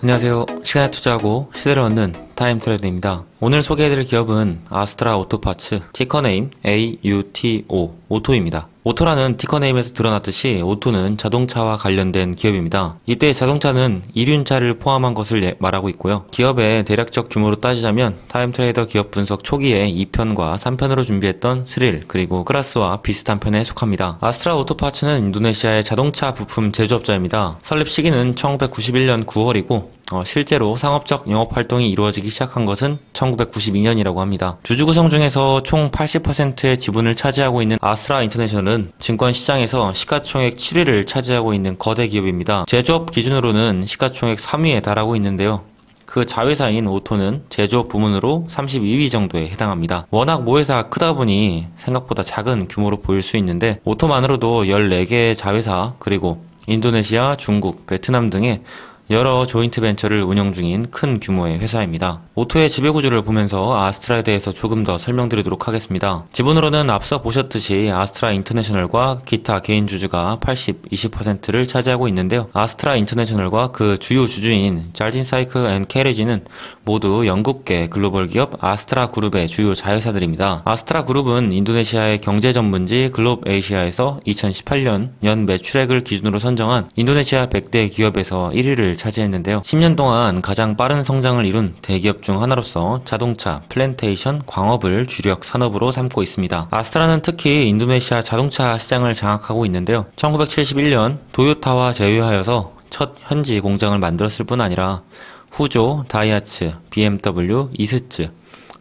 안녕하세요. 시간에 투자하고 시대를 얻는 타임트레이더입니다. 오늘 소개해드릴 기업은 아스트라 오토파츠, 티커네임 AUTO, 오토입니다. 오토라는 티커네임에서 드러났듯이 오토는 자동차와 관련된 기업입니다. 이때 자동차는 이륜차를 포함한 것을 말하고 있고요. 기업의 대략적 규모로 따지자면 타임트레이더 기업 분석 초기에 2편과 3편으로 준비했던 스릴 그리고 클라스와 비슷한 편에 속합니다. 아스트라 오토파츠는 인도네시아의 자동차 부품 제조업자입니다. 설립 시기는 1991년 9월이고 실제로 상업적 영업활동이 이루어지기 시작한 것은 1992년이라고 합니다. 주주 구성 중에서 총 80%의 지분을 차지하고 있는 아스트라 인터내셔널은 증권시장에서 시가총액 7위를 차지하고 있는 거대 기업입니다. 제조업 기준으로는 시가총액 3위에 달하고 있는데요. 그 자회사인 오토는 제조업 부문으로 32위 정도에 해당합니다. 워낙 모회사가 크다 보니 생각보다 작은 규모로 보일 수 있는데 오토만으로도 14개의 자회사 그리고 인도네시아, 중국, 베트남 등의 여러 조인트 벤처를 운영 중인 큰 규모의 회사입니다. 오토의 지배구조를 보면서 아스트라에 대해서 조금 더 설명드리도록 하겠습니다. 지분으로는 앞서 보셨듯이 아스트라 인터내셔널과 기타 개인 주주가 80, 20%를 차지하고 있는데요. 아스트라 인터내셔널과 그 주요 주주인 잘딘 사이클 앤 캐리지는 모두 영국계 글로벌 기업 아스트라 그룹의 주요 자회사들입니다. 아스트라 그룹은 인도네시아의 경제 전문지 글롭에이시아에서 2018년 연 매출액을 기준으로 선정한 인도네시아 100대 기업에서 1위를 차지했는데요. 10년 동안 가장 빠른 성장을 이룬 대기업 중 하나로서 자동차, 플랜테이션, 광업을 주력 산업으로 삼고 있습니다. 아스트라는 특히 인도네시아 자동차 시장을 장악하고 있는데요. 1971년 도요타와 제휴하여서 첫 현지 공장을 만들었을 뿐 아니라 후조, 다이하츠, BMW, 이스츠,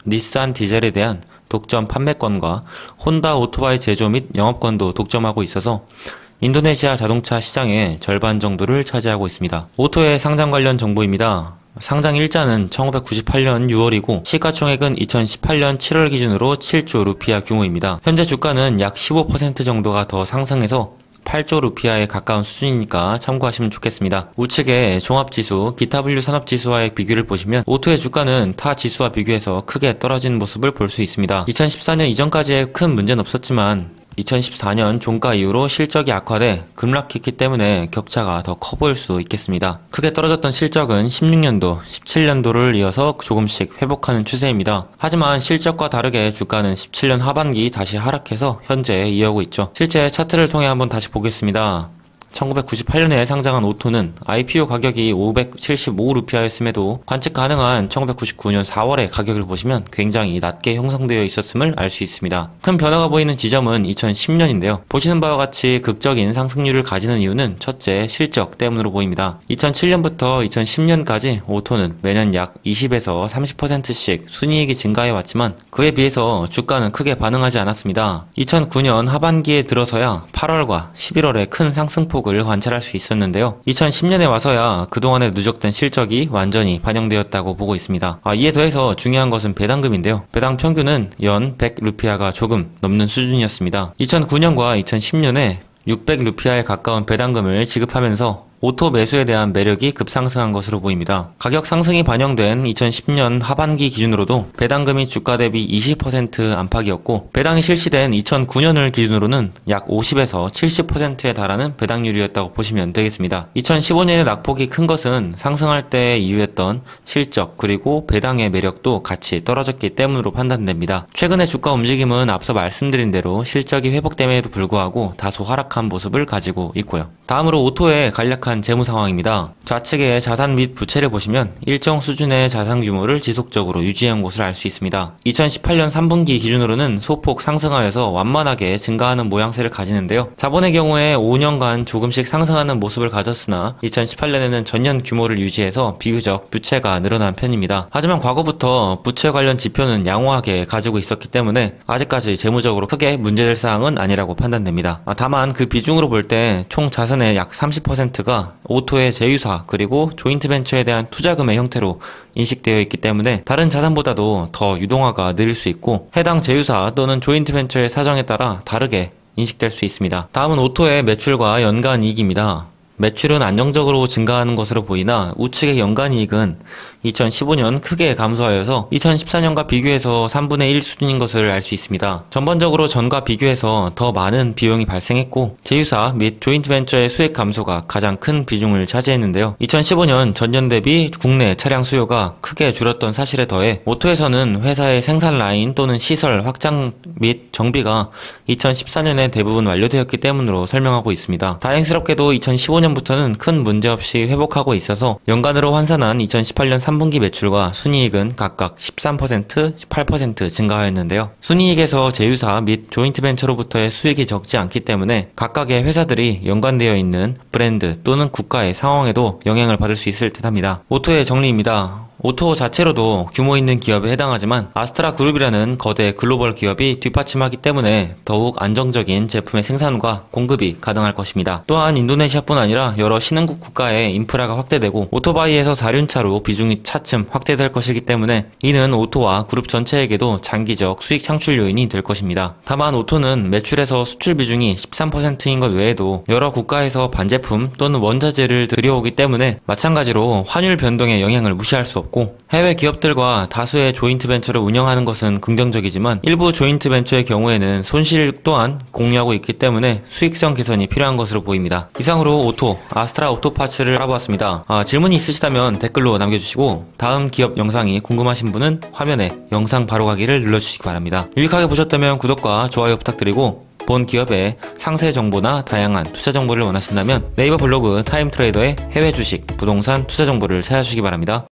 닛산 디젤에 대한 독점 판매권과 혼다 오토바이 제조 및 영업권도 독점하고 있어서 인도네시아 자동차 시장의 절반 정도를 차지하고 있습니다. 오토의 상장 관련 정보입니다. 상장 일자는 1998년 6월이고 시가총액은 2018년 7월 기준으로 7조 루피아 규모입니다. 현재 주가는 약 15% 정도가 더 상승해서 8조 루피아에 가까운 수준이니까 참고하시면 좋겠습니다. 우측에 종합지수, 기타 분류 산업지수와의 비교를 보시면 오토의 주가는 타 지수와 비교해서 크게 떨어지는 모습을 볼 수 있습니다. 2014년 이전까지의 큰 문제는 없었지만 2014년 종가 이후로 실적이 악화돼 급락했기 때문에 격차가 더 커 보일 수 있겠습니다. 크게 떨어졌던 실적은 16년도, 17년도를 이어서 조금씩 회복하는 추세입니다. 하지만 실적과 다르게 주가는 17년 하반기 다시 하락해서 현재 이어오고 있죠. 실제 차트를 통해 한번 다시 보겠습니다. 1998년에 상장한 오토는 IPO 가격이 575루피아였음에도 관측 가능한 1999년 4월의 가격을 보시면 굉장히 낮게 형성되어 있었음을 알 수 있습니다. 큰 변화가 보이는 지점은 2010년인데요. 보시는 바와 같이 극적인 상승률을 가지는 이유는 첫째 실적 때문으로 보입니다. 2007년부터 2010년까지 오토는 매년 약 20에서 30%씩 순이익이 증가해 왔지만 그에 비해서 주가는 크게 반응하지 않았습니다. 2009년 하반기에 들어서야 8월과 11월에 큰 상승폭 을 관찰할 수 있었는데요. 2010년에 와서야 그동안의 누적된 실적이 완전히 반영되었다고 보고 있습니다. 이에 더해서 중요한 것은 배당금인데요. 배당 평균은 연 100루피아가 조금 넘는 수준이었습니다. 2009년과 2010년에 600루피아에 가까운 배당금을 지급하면서 오토 매수에 대한 매력이 급상승한 것으로 보입니다. 가격 상승이 반영된 2010년 하반기 기준으로도 배당금이 주가 대비 20% 안팎이었고 배당이 실시된 2009년을 기준으로는 약 50에서 70%에 달하는 배당률이었다고 보시면 되겠습니다. 2015년에 낙폭이 큰 것은 상승할 때 이유였던 실적 그리고 배당의 매력도 같이 떨어졌기 때문으로 판단됩니다. 최근의 주가 움직임은 앞서 말씀드린 대로 실적이 회복됨에도 불구하고 다소 하락한 모습을 가지고 있고요. 다음으로 오토의 간략한 재무 상황입니다. 좌측의 자산 및 부채를 보시면 일정 수준의 자산 규모를 지속적으로 유지한 것을 알 수 있습니다. 2018년 3분기 기준으로는 소폭 상승하여서 완만하게 증가하는 모양새를 가지는데요. 자본의 경우에 5년간 조금씩 상승하는 모습을 가졌으나 2018년에는 전년 규모를 유지해서 비교적 부채가 늘어난 편입니다. 하지만 과거부터 부채 관련 지표는 양호하게 가지고 있었기 때문에 아직까지 재무적으로 크게 문제될 사항은 아니라고 판단됩니다. 다만 그 비중으로 볼 때 총 자산의 약 30%가 오토의 제휴사 그리고 조인트 벤처에 대한 투자금의 형태로 인식되어 있기 때문에 다른 자산보다도 더 유동화가 느릴 수 있고 해당 제휴사 또는 조인트 벤처의 사정에 따라 다르게 인식될 수 있습니다. 다음은 오토의 매출과 연간 이익입니다. 매출은 안정적으로 증가하는 것으로 보이나 우측의 연간이익은 2015년 크게 감소하여서 2014년과 비교해서 3분의 1 수준인 것을 알 수 있습니다. 전반적으로 전과 비교해서 더 많은 비용이 발생했고 제휴사 및 조인트 벤처의 수익 감소가 가장 큰 비중을 차지했는데요. 2015년 전년 대비 국내 차량 수요가 크게 줄었던 사실에 더해 오토에서는 회사의 생산 라인 또는 시설 확장 및 정비가 2014년에 대부분 완료되었기 때문으로 설명하고 있습니다. 다행스럽게도 2015년부터는 큰 문제 없이 회복하고 있어서 연간으로 환산한 2018년 3분기 매출과 순이익은 각각 13%, 18% 증가하였는데요. 순이익에서 제휴사 및 조인트 벤처로부터의 수익이 적지 않기 때문에 각각의 회사들이 연관되어 있는 브랜드 또는 국가의 상황에도 영향을 받을 수 있을 듯합니다. 오토의 정리입니다. 오토 자체로도 규모 있는 기업에 해당하지만 아스트라 그룹이라는 거대 글로벌 기업이 뒷받침하기 때문에 더욱 안정적인 제품의 생산과 공급이 가능할 것입니다. 또한 인도네시아뿐 아니라 여러 신흥국 국가의 인프라가 확대되고 오토바이에서 4륜차로 비중이 차츰 확대될 것이기 때문에 이는 오토와 그룹 전체에게도 장기적 수익 창출 요인이 될 것입니다. 다만 오토는 매출에서 수출 비중이 13%인 것 외에도 여러 국가에서 반제품 또는 원자재를 들여오기 때문에 마찬가지로 환율 변동의 영향을 무시할 수 없고 해외 기업들과 다수의 조인트 벤처를 운영하는 것은 긍정적이지만 일부 조인트 벤처의 경우에는 손실 또한 공유하고 있기 때문에 수익성 개선이 필요한 것으로 보입니다. 이상으로 오토, 아스트라 오토파츠를 알아보았습니다. 질문이 있으시다면 댓글로 남겨주시고 다음 기업 영상이 궁금하신 분은 화면에 영상 바로 가기를 눌러주시기 바랍니다. 유익하게 보셨다면 구독과 좋아요 부탁드리고 본 기업의 상세 정보나 다양한 투자 정보를 원하신다면 네이버 블로그 타임트레이더의 해외 주식, 부동산 투자 정보를 찾아주시기 바랍니다.